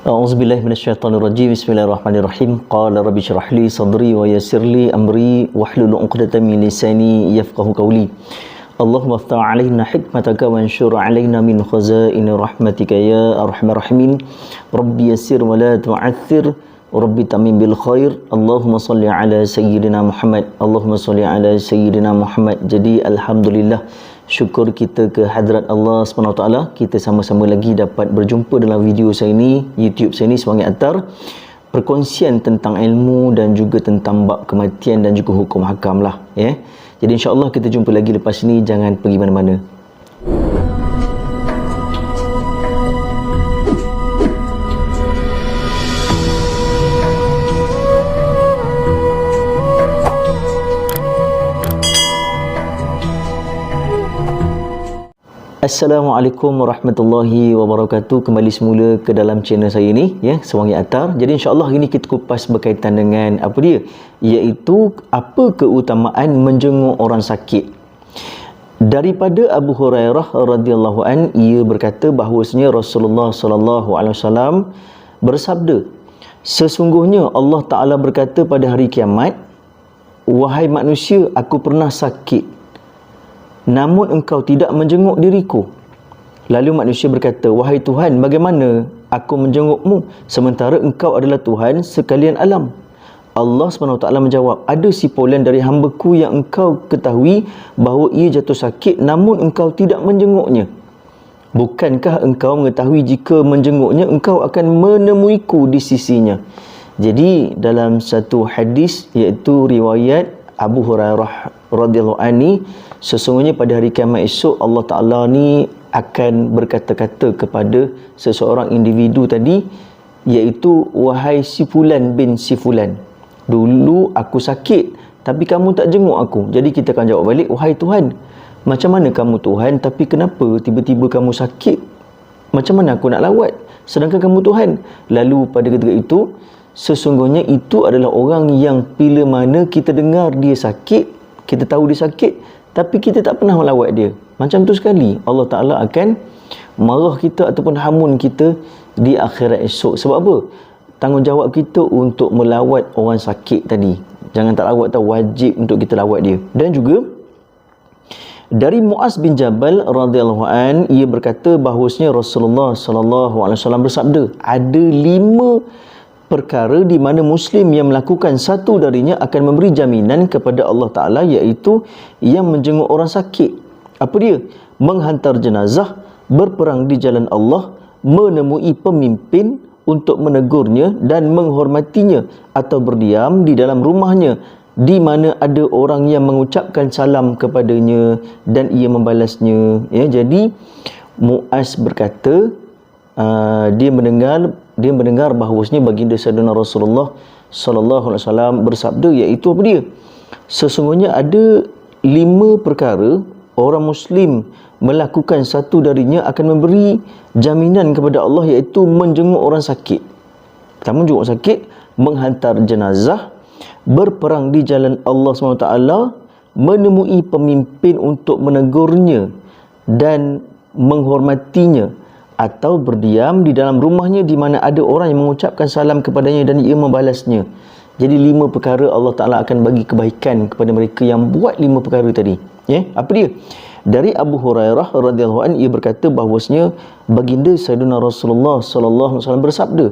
A'udzubillahi minasyaitonirrajim. Bismillahirrahmanirrahim. Qala rabbi shrah li sadri wa yassir li amri wahlul 'uqdatam min lisani yafqahu qawli. Allahumma iftah 'alaina hikmataka wa anshur 'alaina min khazaini rahmatika ya arhamar rahimin. Rabbi yassir wa la tu'aththir. Rabbi tamim bil khair. Allahumma salli ala sayyidina Muhammad. Allahumma salli ala sayyidina Muhammad. Jadi alhamdulillah, syukur kita ke hadrat Allah SWT, kita sama-sama lagi dapat berjumpa dalam video saya ini, YouTube saya ini, Semangat Atar, perkongsian tentang ilmu dan juga tentang bab kematian dan juga hukum hakam lah, ya. Jadi insya-Allah kita jumpa lagi lepas ini, jangan pergi mana-mana. Assalamualaikum warahmatullahi wabarakatuh. Kembali semula ke dalam channel saya ni, ya, Semangat Atar. Jadi insya-Allah hari ni kita kupas berkaitan dengan apa dia? Iaitu apa keutamaan menjenguk orang sakit. Daripada Abu Hurairah radhiyallahu an, ia berkata bahawasanya Rasulullah sallallahu alaihi wasallam bersabda, sesungguhnya Allah Taala berkata pada hari kiamat, wahai manusia, aku pernah sakit, namun engkau tidak menjenguk diriku. Lalu manusia berkata, wahai Tuhan, bagaimana aku menjengukmu sementara engkau adalah Tuhan sekalian alam? Allah SWT menjawab, ada sipulan dari hamba-Ku yang engkau ketahui bahawa ia jatuh sakit namun engkau tidak menjenguknya. Bukankah engkau mengetahui jika menjenguknya engkau akan menemuiku di sisinya? Jadi dalam satu hadis, iaitu riwayat Abu Hurairah radhiyallahu anhu, sesungguhnya pada hari kiamat esok Allah Ta'ala ni akan berkata-kata kepada seseorang individu tadi, iaitu wahai si fulan bin si fulan, dulu aku sakit tapi kamu tak jenguk aku. Jadi kita akan jawab balik, wahai Tuhan, macam mana kamu Tuhan tapi kenapa tiba-tiba kamu sakit? Macam mana aku nak lawat sedangkan kamu Tuhan? Lalu pada ketika itu, sesungguhnya itu adalah orang yang bila mana kita dengar dia sakit, kita tahu dia sakit, tapi kita tak pernah melawat dia. Macam tu sekali Allah Ta'ala akan marah kita ataupun hamun kita di akhirat esok. Sebab apa? Tanggungjawab kita untuk melawat orang sakit tadi. Jangan tak lawat, tak wajib untuk kita lawat dia. Dan juga dari Muaz bin Jabal radhiyallahu an, ia berkata bahawasanya Rasulullah sallallahu alaihi wasallam bersabda, ada 5 perkara di mana Muslim yang melakukan satu darinya akan memberi jaminan kepada Allah Ta'ala, iaitu yang menjenguk orang sakit. Apa dia? Menghantar jenazah, berperang di jalan Allah, menemui pemimpin untuk menegurnya dan menghormatinya, atau berdiam di dalam rumahnya di mana ada orang yang mengucapkan salam kepadanya dan ia membalasnya. Ya, jadi Muaz berkata, dia mendengar bahawasanya baginda Sayyidina Rasulullah sallallahu alaihi wasallam bersabda, iaitu apa dia? Sesungguhnya ada 5 perkara orang Muslim melakukan satu darinya akan memberi jaminan kepada Allah, iaitu menjenguk orang sakit. Pertama, menjenguk orang sakit, menghantar jenazah, berperang di jalan Allah SWT, menemui pemimpin untuk menegurnya dan menghormatinya, atau berdiam di dalam rumahnya di mana ada orang yang mengucapkan salam kepadanya dan ia membalasnya. Jadi 5 perkara Allah Ta'ala akan bagi kebaikan kepada mereka yang buat 5 perkara tadi. Ya, apa dia? Dari Abu Hurairah radhiyallahu anhu, ia berkata bahawasanya baginda Sayyidina Rasulullah sallallahu alaihi wasallam bersabda,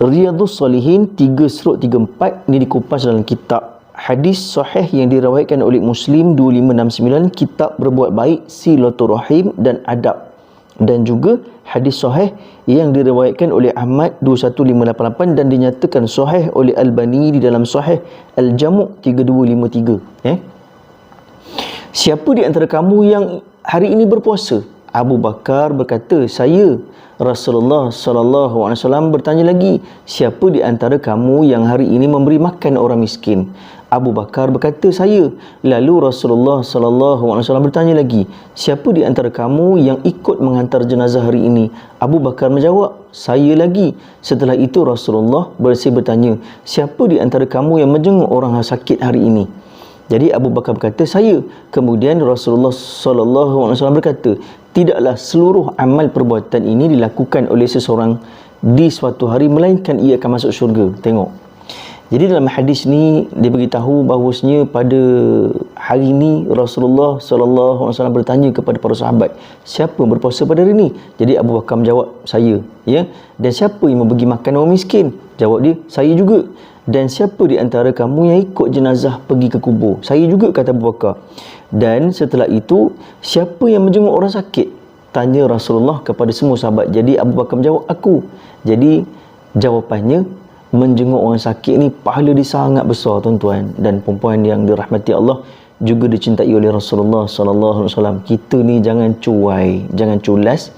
Riyadhus Salihin 3/34, ini dikupas dalam kitab hadis sahih yang diriwayatkan oleh Muslim 2569, kitab berbuat baik, silaturahim dan adab. Dan juga hadis sahih yang diriwayatkan oleh Ahmad 21588 dan dinyatakan sahih oleh Albani di dalam Sahih Al-Jamu' 3253. Siapa di antara kamu yang hari ini berpuasa? Abu Bakar berkata, saya. Rasulullah sallallahu alaihi wasallam bertanya lagi, siapa di antara kamu yang hari ini memberi makan orang miskin? Abu Bakar berkata, saya. Lalu Rasulullah sallallahu alaihi wasallam bertanya lagi, siapa di antara kamu yang ikut menghantar jenazah hari ini? Abu Bakar menjawab, saya lagi. Setelah itu Rasulullah bertanya, siapa di antara kamu yang menjenguk orang sakit hari ini? Jadi Abu Bakar berkata, saya. Kemudian Rasulullah sallallahu alaihi wasallam berkata, tidaklah seluruh amal perbuatan ini dilakukan oleh seseorang di suatu hari melainkan ia akan masuk syurga. Tengok. Jadi dalam hadis ni dia beritahu bahawasanya pada hari ni Rasulullah sallallahu alaihi wasallam bertanya kepada para sahabat, siapa berpuasa pada hari ni? Jadi Abu Bakar menjawab, saya, ya. Dan siapa yang membagi makan orang miskin? Jawab dia, saya juga. Dan siapa di antara kamu yang ikut jenazah pergi ke kubur? Saya juga, kata Abu Bakar. Dan setelah itu, siapa yang menjenguk orang sakit? Tanya Rasulullah kepada semua sahabat. Jadi Abu Bakar menjawab, aku. Jadi jawapannya, menjenguk orang sakit ni pahala dia sangat besar, tuan-tuan dan perempuan yang dirahmati Allah, juga dicintai oleh Rasulullah sallallahu alaihi wasallam. Kita ni jangan cuai, jangan culas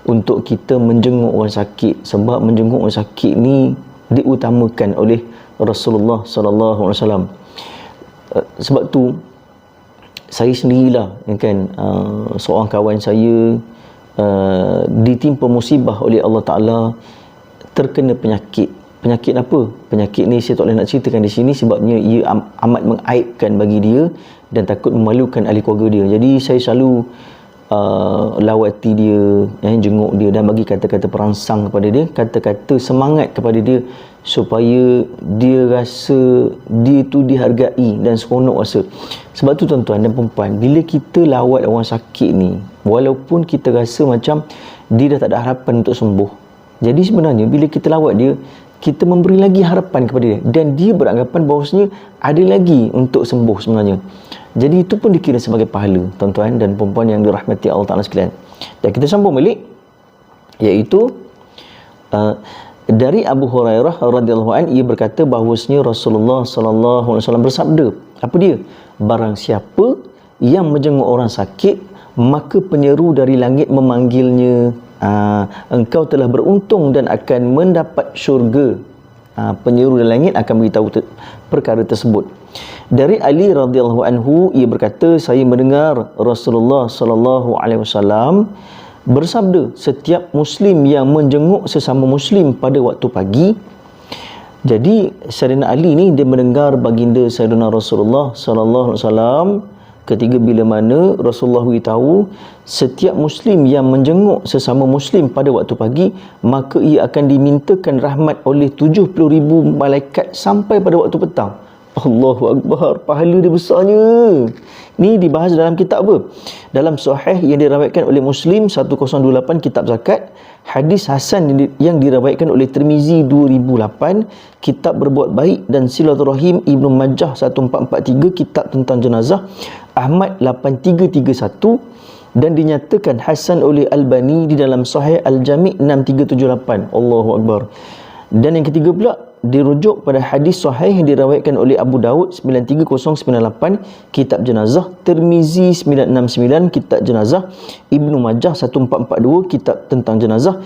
untuk kita menjenguk orang sakit, sebab menjenguk orang sakit ni diutamakan oleh Rasulullah sallallahu alaihi wasallam. Sebab tu saya sendirilah, kan, seorang kawan saya ditimpa musibah oleh Allah Taala, terkena penyakit. Penyakit apa? Penyakit ni saya tak boleh nak ceritakan di sini sebabnya ia amat mengaibkan bagi dia dan takut memalukan ahli keluarga dia. Jadi saya selalu lawati dia, jenguk dia dan bagi kata-kata perangsang kepada dia, kata-kata semangat kepada dia supaya dia rasa dia tu dihargai dan seronok rasa. Sebab tu tuan-tuan dan perempuan, bila kita lawat orang sakit ni, walaupun kita rasa macam dia dah tak ada harapan untuk sembuh, jadi sebenarnya bila kita lawat dia, kita memberi lagi harapan kepada dia dan dia beranggapan bahawasanya ada lagi untuk sembuh sebenarnya. Jadi itu pun dikira sebagai pahala, tuan-tuan dan perempuan yang dirahmati Allah Ta'ala sekalian. Dan kita sambung balik, iaitu dari Abu Hurairah radhiyallahu anhu, ia berkata bahawasanya Rasulullah sallallahu alaihi wasallam bersabda, apa dia? Barang siapa yang menjenguk orang sakit, maka penyeru dari langit memanggilnya, engkau telah beruntung dan akan mendapat syurga. Penyeru dari langit akan beritahu perkara tersebut. Dari Ali radhiyallahu anhu, ia berkata, saya mendengar Rasulullah sallallahu alaihi wasallam bersabda, setiap muslim yang menjenguk sesama muslim pada waktu pagi. Jadi Sayyidina Ali ni dia mendengar baginda Sayyidina Rasulullah sallallahu alaihi wasallam ketika bila mana Rasulullah beritahu setiap muslim yang menjenguk sesama muslim pada waktu pagi, maka ia akan dimintakan rahmat oleh 70,000 malaikat sampai pada waktu petang. Allahu Akbar, pahala dia besarnya. Ni dibahas dalam kitab apa? Dalam sahih yang diriwayatkan oleh Muslim 1028, kitab zakat. Hadis hasan yang diriwayatkan oleh Tirmizi 2008, kitab berbuat baik dan silaturahim, Ibnu Majah 1443, kitab tentang jenazah, Ahmad 8331, dan dinyatakan hasan oleh Albani di dalam Sahih Al-Jami' 6378. Allahu Akbar. Dan yang ketiga pula dirujuk pada hadis sahih yang diriwayatkan oleh Abu Daud 93098, kitab jenazah, Tirmizi 969, kitab jenazah, Ibnu Majah 1442, kitab tentang jenazah,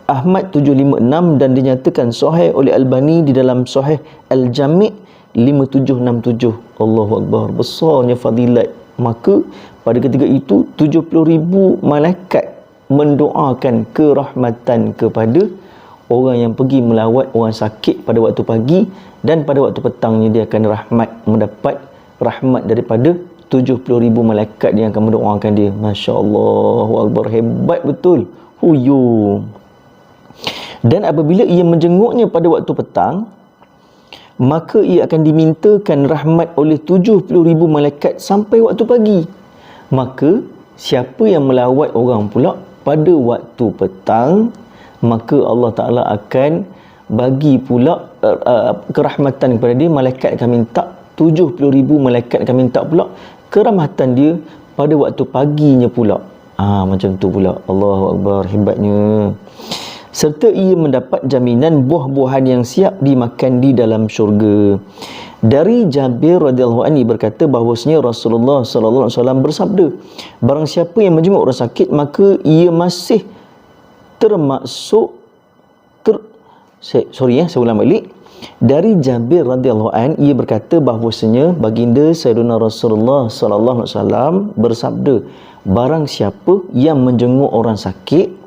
Ahmad 756, dan dinyatakan sahih oleh Albani di dalam Sahih Al-Jami' 5767. Allahu Akbar, besarnya fadilat. Maka pada ketika itu 70,000 malaikat mendoakan kerahmatan kepada orang yang pergi melawat orang sakit pada waktu pagi, dan pada waktu petangnya dia akan mendapat rahmat daripada 70,000 malaikat yang akan mendoakan dia. Masya Allah, Akbar, hebat betul. Huyung. Dan apabila ia menjenguknya pada waktu petang, maka ia akan dimintakan rahmat oleh 70,000 malaikat sampai waktu pagi. Maka siapa yang melawat orang pula pada waktu petang, maka Allah Ta'ala akan bagi pula kerahmatan kepada dia. Malaikat akan minta, 70,000 malaikat akan minta pula kerahmatan dia pada waktu paginya pula. Macam tu pula. Allahu Akbar, hebatnya. Serta ia mendapat jaminan buah-buahan yang siap dimakan di dalam syurga. Dari Jabir radhiyallahu anhu berkata bahawasanya Rasulullah sallallahu alaihi wasallam bersabda, barang siapa yang menjenguk orang sakit, maka ia masih termasuk saya ulang balik. Dari Jabir radhiyallahu anhu, ia berkata bahawasanya baginda Sayyidina Rasulullah sallallahu alaihi wasallam bersabda, barang siapa yang menjenguk orang sakit,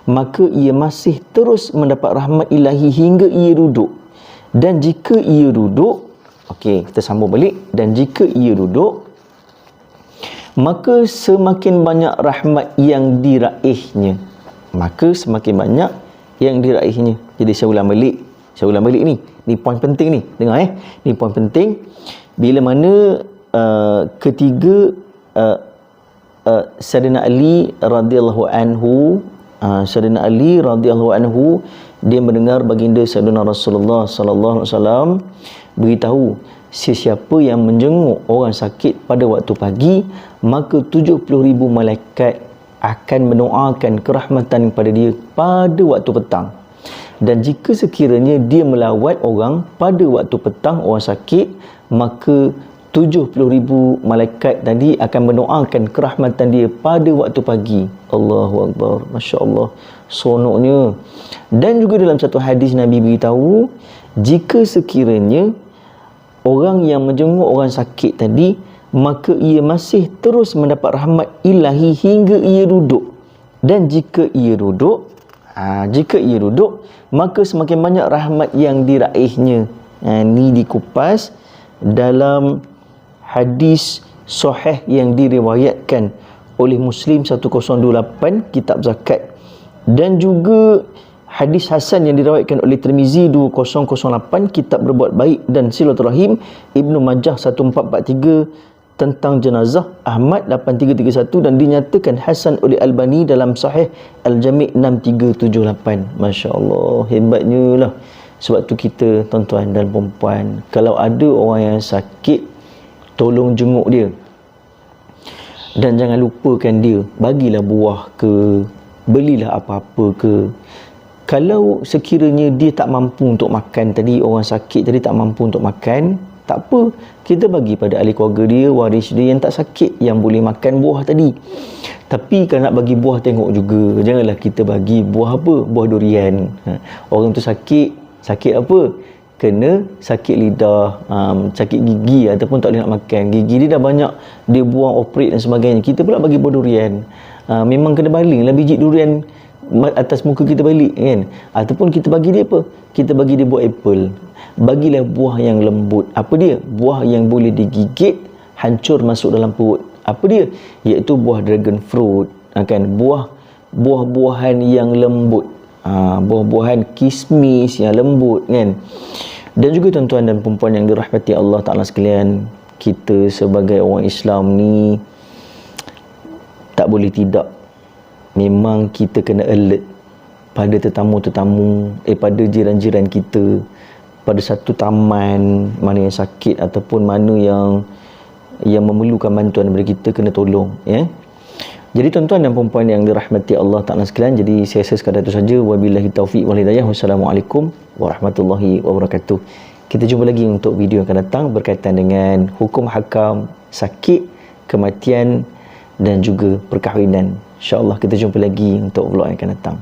maka ia masih terus mendapat rahmat ilahi hingga ia duduk. Dan jika ia duduk, okey, kita sambung balik. Dan jika ia duduk, maka semakin banyak rahmat yang diraihnya. Maka semakin banyak yang diraihnya. Jadi saya ulang balik ni poin penting ni, dengar ni poin penting. Bila mana ketiga Sayyidina Ali radhiyallahu anhu, Sayyidina Ali radhiyallahu anhu, dia mendengar baginda Sayyidina Rasulullah sallallahu alaihi wasallam beritahu, sesiapa yang menjenguk orang sakit pada waktu pagi, maka 70,000 malaikat akan mendoakan kerahmatan kepada dia pada waktu petang. Dan jika sekiranya dia melawat orang pada waktu petang, orang sakit, maka 70,000 malaikat tadi akan mendoakan kerahmatan dia pada waktu pagi. Allahu Akbar, Masya Allah, sonoknya. Dan juga dalam satu hadis Nabi beritahu, jika sekiranya orang yang menjenguk orang sakit tadi, maka ia masih terus mendapat rahmat ilahi hingga ia duduk. Dan jika ia duduk, maka semakin banyak rahmat yang diraihnya. Ni dikupas dalam hadis sahih yang diriwayatkan oleh Muslim 1028 kitab zakat, dan juga hadis hasan yang diriwayatkan oleh Tirmizi 2008 kitab berbuat baik dan silaturahim, Ibnu Majah 1443 tentang jenazah, Ahmad 8331, dan dinyatakan hasan oleh Albani dalam Sahih Al-Jami' 6378. Masya Allah, hebatnya lah. Sebab tu kita, tuan-tuan dan puan-puan, kalau ada orang yang sakit, tolong jenguk dia. Dan jangan lupakan dia, bagilah buah ke, belilah apa-apa ke. Kalau sekiranya dia tak mampu untuk makan tadi, orang sakit tadi tak mampu untuk makan, tak apa, kita bagi pada ahli keluarga dia, waris dia yang tak sakit, yang boleh makan buah tadi. Tapi kalau nak bagi buah, tengok juga, janganlah kita bagi buah apa? Buah durian. Orang tu sakit apa? Kena sakit lidah, sakit gigi, ataupun tak boleh nak makan, gigi dia dah banyak, dia buang, operate dan sebagainya. Kita pula bagi buah durian, memang kena balinglah biji durian atas muka kita balik kan. Ataupun kita bagi dia apa? Kita bagi dia buah apple. Bagilah buah yang lembut. Apa dia? Buah yang boleh digigit, hancur masuk dalam perut. Apa dia? Iaitu buah dragon fruit, kan? Buah-buahan yang lembut, buah-buahan kismis yang lembut, kan? Dan juga tuan-tuan dan perempuan yang dirahmati Allah Ta'ala sekalian, kita sebagai orang Islam ni tak boleh tidak, memang kita kena alert pada tetamu-tetamu, pada jiran-jiran kita, pada satu taman mana yang sakit ataupun mana yang memerlukan bantuan daripada kita, kena tolong, ya. Jadi tuan-tuan dan puan-puan yang dirahmati Allah Ta'ala sekalian, jadi saya rasa sekadar itu saja. Wabillahi taufiq wal hidayah. Wassalamualaikum warahmatullahi wabarakatuh. Kita jumpa lagi untuk video yang akan datang berkaitan dengan hukum hakam, sakit, kematian dan juga perkahwinan. InsyaAllah kita jumpa lagi untuk vlog yang akan datang.